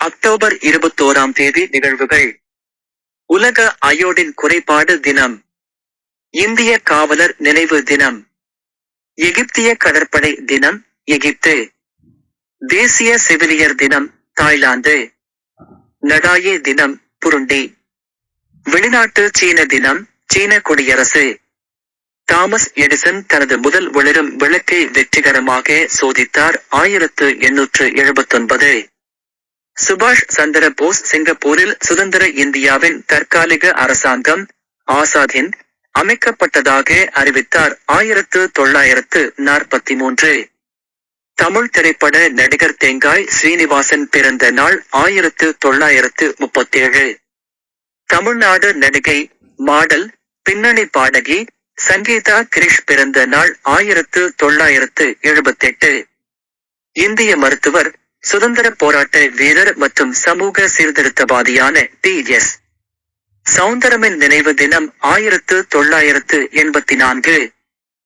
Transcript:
October 21ஆம் தேதி நிகழ்வுகள். உலக அயோடின் குறைபாடு தினம். இந்திய காவலர் நினைவு தினம். எகிப்திய கடற்படை தினம், எகிப்து. தேசிய செவிலியர் தினம், தாய்லாந்து. நடாயே தினம், புருண்டி. வெளிநாட்டு சீன தினம், சீன குடியரசு. தாமஸ் எடிசன் தனது முதல் ஒளிரும் விளக்கை வெற்றிகரமாக சோதித்தார் 1879. சுபாஷ் சந்திர போஸ் சிங்கப்பூரில் சுதந்திர இந்தியாவின் தற்காலிக அரசாங்கம், ஆசாத் ஹிந்த், அமைக்கப்பட்டதாக அறிவித்தார் 1943. தமிழ் திரைப்பட நடிகர் தேங்காய் ஸ்ரீனிவாசன் பிறந்த நாள் 1937. தமிழ்நாடு நடிகை, மாடல், பின்னணி பாடகி சங்கீதா கிரிஷ் பிறந்த நாள் 1978. இந்திய மருத்துவர், சுதந்திர போராட்ட வீரர் மற்றும் சமூக சீர்திருத்தவாதியான டி.எஸ். சௌந்தரமின் நினைவு தினம் 1984.